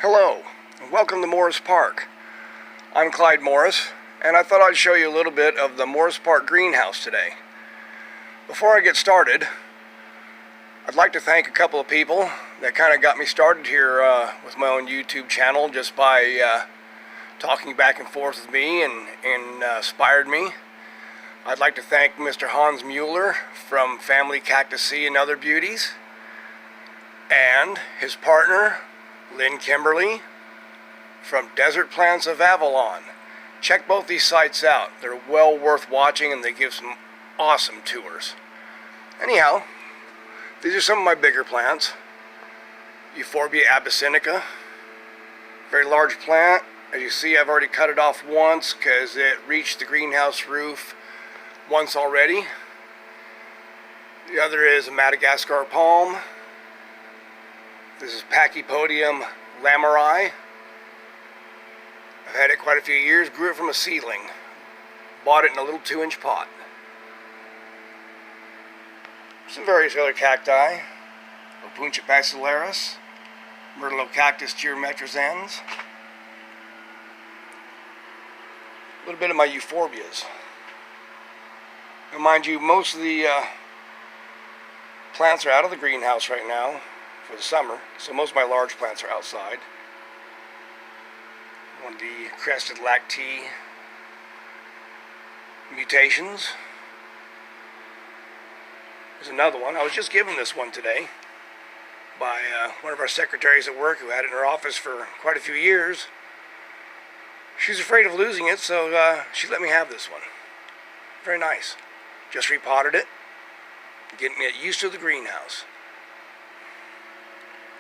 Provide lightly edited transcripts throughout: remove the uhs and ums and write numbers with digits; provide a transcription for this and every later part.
Hello, and welcome to Morris Park. I'm Clyde Morris, and I thought I'd show you a little bit of the Morris Park greenhouse today. Before I get started, I'd like to thank a couple of people that kind of got me started here with my own YouTube channel just by talking back and forth with me and inspired me. I'd like to thank Mr. Hans Mueller from Family Cactus Sea and Other Beauties, and his partner, Lynn Kimberly, from Desert Plants of Avalon. Check both these sites out. They're well worth watching and they give some awesome tours. Anyhow, these are some of my bigger plants. Euphorbia abyssinica. Very large plant. As you see, I've already cut it off once because it reached the greenhouse roof once already. The other is a Madagascar palm. This is Pachypodium lameri. I've had it quite a few years, grew it from a seedling. Bought it in a little 2-inch pot. Some various other cacti. Opuntia basilaris, Myrtillocactus geometricans. A little bit of my euphorbias. Now mind you, most of the plants are out of the greenhouse right now for the summer, so most of my large plants are outside. One of the crested lactee mutations. There's another one. I was just given this one today by one of our secretaries at work who had it in her office for quite a few years. She's afraid of losing it, so she let me have this one. Very nice. Just repotted it, getting it used to the greenhouse.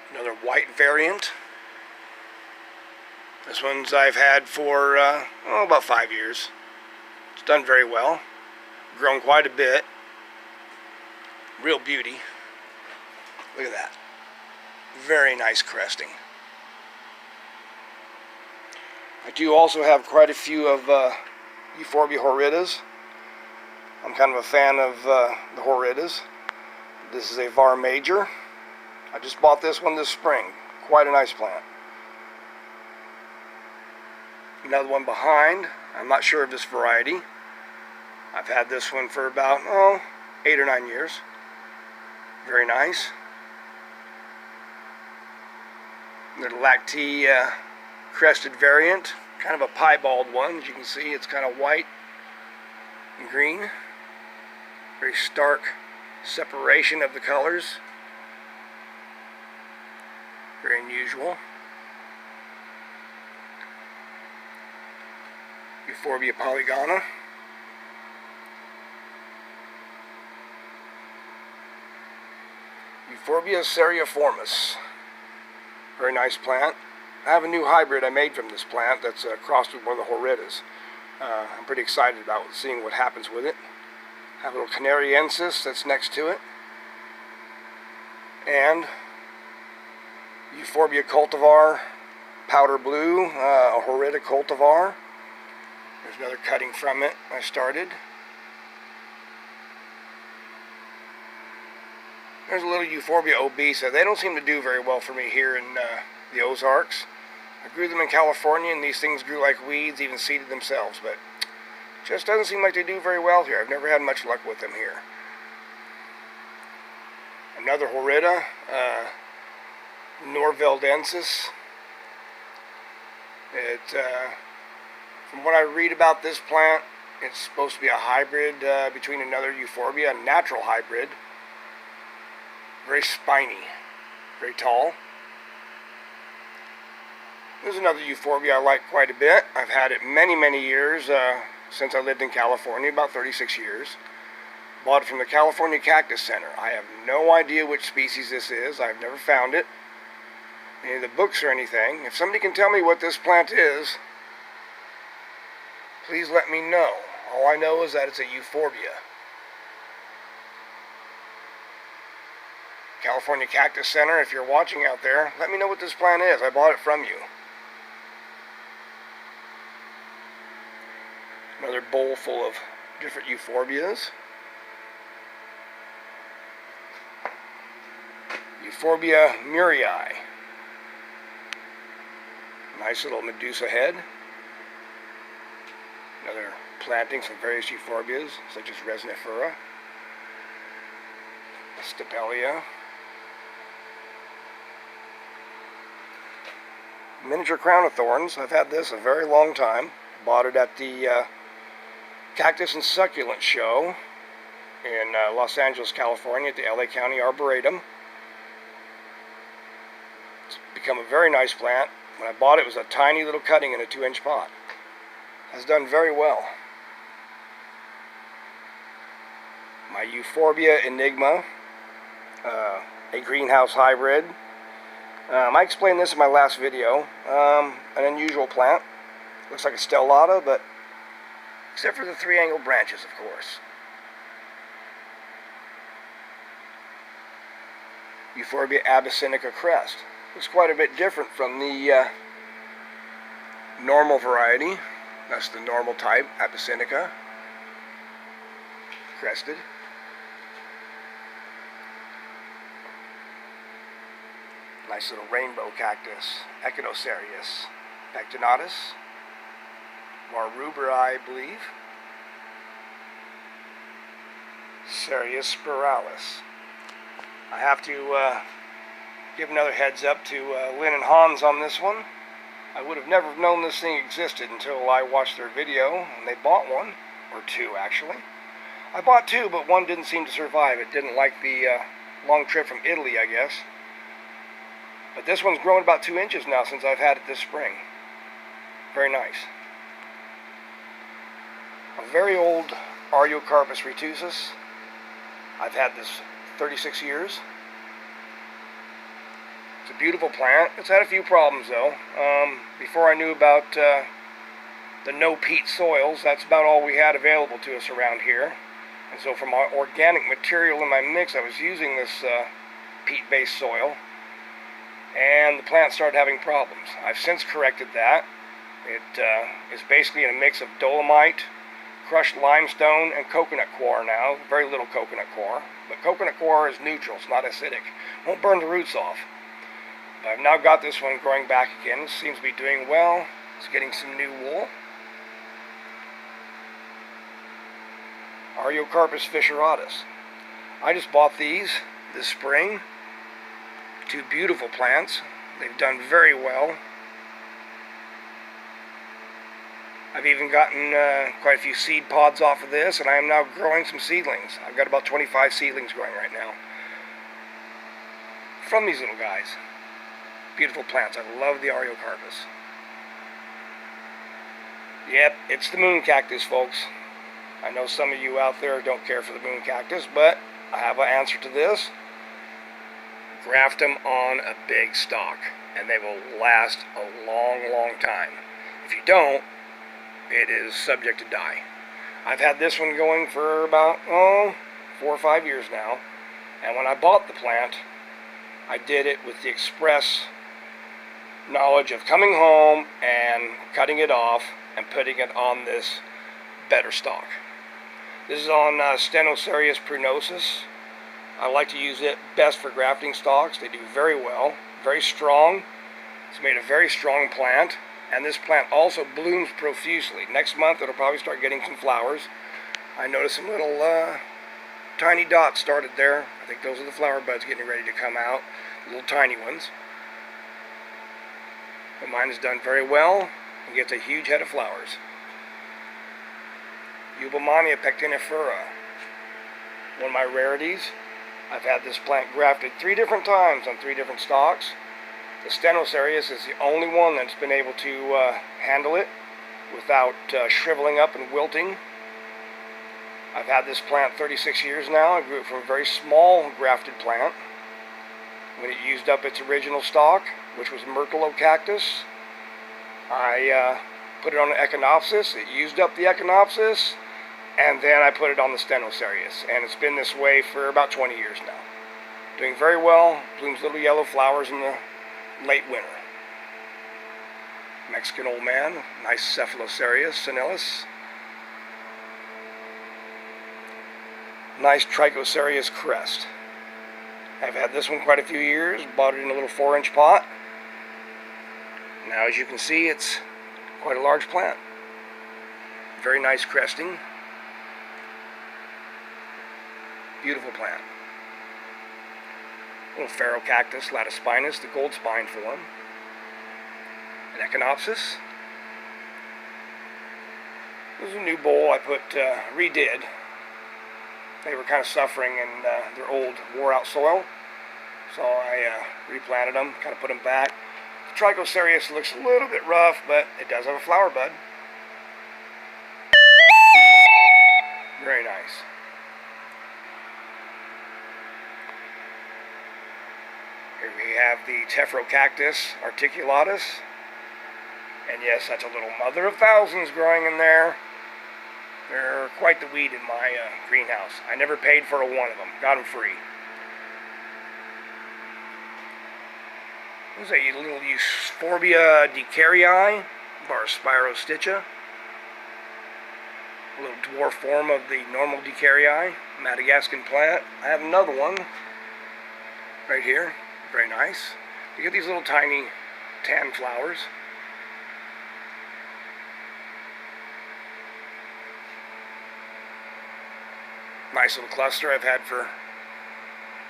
Another white variant. This one's I've had for about 5 years. It's done very well. Grown quite a bit. Real beauty. Look at that. Very nice cresting. I do also have quite a few of Euphorbia horridas. I'm kind of a fan of the horridas. This is a Var Major. I just bought this one this spring. Quite a nice plant. Another one behind. I'm not sure of this variety. I've had this one for about 8 or 9 years. Very nice. Little lactee crested variant. Kind of a piebald one. As you can see, it's kind of white and green. Very stark separation of the colors. Very unusual. Euphorbia polygona. Euphorbia seriiformis. Very nice plant. I have a new hybrid I made from this plant that's crossed with one of the horridas. I'm pretty excited about seeing what happens with it. I have a little canariensis that's next to it. And Euphorbia cultivar, powder blue, a horrida cultivar. There's another cutting from it I started. There's a little Euphorbia obesa. They don't seem to do very well for me here in the Ozarks. I grew them in California and these things grew like weeds, even seeded themselves, but just doesn't seem like they do very well here. I've never had much luck with them here. Another horrida, Norveldensis. From what I read about this plant, it's supposed to be a hybrid between another Euphorbia, a natural hybrid. Very spiny, very tall. There's another Euphorbia I like quite a bit. I've had it many years since I lived in California, about 36 years. Bought it from the California Cactus Center. I have no idea which species this is. I've never found it in any of the books or anything. If somebody can tell me what this plant is, please let me know. All I know is that it's a Euphorbia. California Cactus Center, if you're watching out there, let me know what this plant is. I bought it from you. Another bowl full of different Euphorbias. Euphorbia murray. Nice little Medusa head. Another planting, some various euphorbias, such as Resnifera, Stapelia. Miniature crown of thorns. I've had this a very long time. Bought it at the Cactus and Succulent Show in Los Angeles, California at the LA County Arboretum. It's become a very nice plant. When I bought it, it was a tiny little cutting in a 2-inch pot. Has done very well. My Euphorbia Enigma, a greenhouse hybrid. I explained this in my last video. An unusual plant. Looks like a stellata, but except for the 3-angled branches, of course. Euphorbia abyssinica crest. Looks quite a bit different from the normal variety. That's the normal type, abyssinica, crested. Nice little rainbow cactus, Echinocerius pectinatus, Marubra, I believe, Cereus spiralis. I have to give another heads up to Lynn and Hans on this one. I would have never known this thing existed until I watched their video, and they bought one, or two actually. I bought two, but one didn't seem to survive. It didn't like the long trip from Italy, I guess. But this one's grown about 2 inches now since I've had it this spring. Very nice. A very old Ariocarpus retusus. I've had this 36 years. It's a beautiful plant. It's had a few problems though. Before I knew about the no peat soils, that's about all we had available to us around here. And so for my organic material in my mix, I was using this peat-based soil, and the plant started having problems. I've since corrected that. It is basically in a mix of dolomite, crushed limestone, and coconut coir now. Very little coconut coir. But coconut coir is neutral, it's not acidic. Won't burn the roots off. But I've now got this one growing back again. It seems to be doing well. It's getting some new wool. Ariocarpus fissuratus. I just bought these this spring. Two beautiful plants. They've done very well. I've even gotten quite a few seed pods off of this, and I am now growing some seedlings. I've got about 25 seedlings growing right now from these little guys. Beautiful plants. I love the Ariocarpus. Yep, it's the moon cactus, folks. I know some of you out there don't care for the moon cactus, but I have an answer to this. Graft them on a big stalk, and they will last a long, long time. If you don't, it is subject to die. I've had this one going for about 4 or 5 years now, and when I bought the plant, I did it with the express knowledge of coming home and cutting it off and putting it on this better stock. This is on Stenocerius prunosus. I like to use it best for grafting stalks. They do very well, very strong. It's made a very strong plant, and this plant also blooms profusely. Next month it'll probably start getting some flowers. I noticed some little tiny dots started there. I think those are the flower buds getting ready to come out, little tiny ones. But mine has done very well and gets a huge head of flowers. Eubomania pectinifera, one of my rarities. I've had this plant grafted 3 different times on 3 different stalks. The Stenocerius is the only one that's been able to handle it without shriveling up and wilting. I've had this plant 36 years now. I grew it from a very small grafted plant. When it used up its original stalk, which was Myrtillocactus, I put it on an Echinopsis. It used up the Echinopsis, and then I put it on the Stenocerius, and it's been this way for about 20 years now. Doing very well, blooms little yellow flowers in the late winter. Mexican old man, nice Cephalocerius senilis. Nice Trichocerius crest. I've had this one quite a few years, bought it in a little 4-inch pot. Now Now, as you can see, it's quite a large plant. Very nice cresting. Beautiful plant. Little Phaerocactus latispinus, the gold spine form. An Echinopsis. This is a new bowl I redid. They were kind of suffering in their old wore-out soil, so I replanted them, kind of put them back. The Trichocereus looks a little bit rough, but it does have a flower bud. Very nice. Here we have the Tephrocarpus articulatus. And yes, that's a little mother of thousands growing in there. They're quite the weed in my greenhouse. I never paid for one of them. Got them free. There's a little Euphorbia decarii, Barspirosticha. A little dwarf form of the normal decarii, Madagascan plant. I have another one right here. Very nice. You get these little tiny tan flowers. Nice little cluster I've had for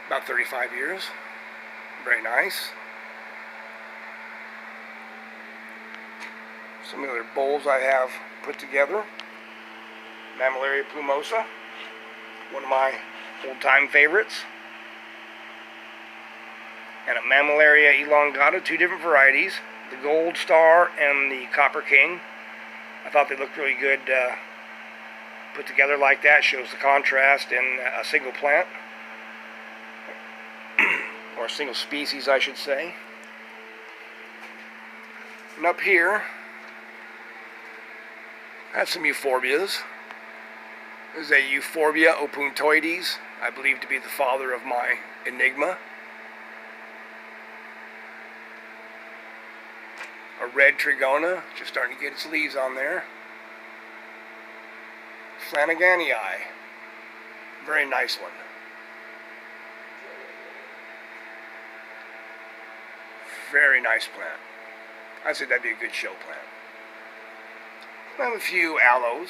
about 35 years. Very nice. Some other bowls I have put together. Mammillaria plumosa, one of my old-time favorites. And a Mammillaria elongata, two different varieties, the Gold Star and the Copper King. I thought they looked really good put together like that. Shows the contrast in a single plant, or a single species, I should say. And up here, I have some euphorbias. This is a Euphorbia opuntoides, I believe to be the father of my Enigma. A red Trigona, just starting to get its leaves on there. Flanaganii, very nice one. Very nice plant. I'd say that'd be a good show plant. I have a few aloes,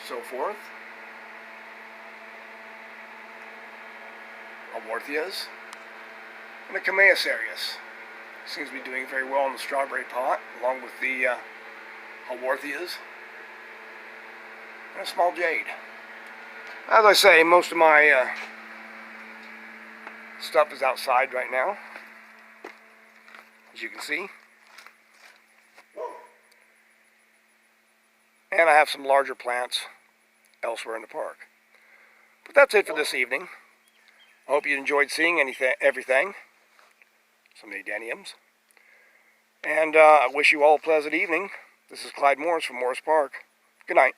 so forth. Haworthias, and a Chamaecyarius. Seems to be doing very well in the strawberry pot, along with the Haworthias. And a small jade. As I say, most of my stuff is outside right now, as you can see. And I have some larger plants elsewhere in the park. But that's it for this evening. I hope you enjoyed seeing everything. Some Adeniums. And I wish you all a pleasant evening. This is Clyde Morris from Morris Park. Good night.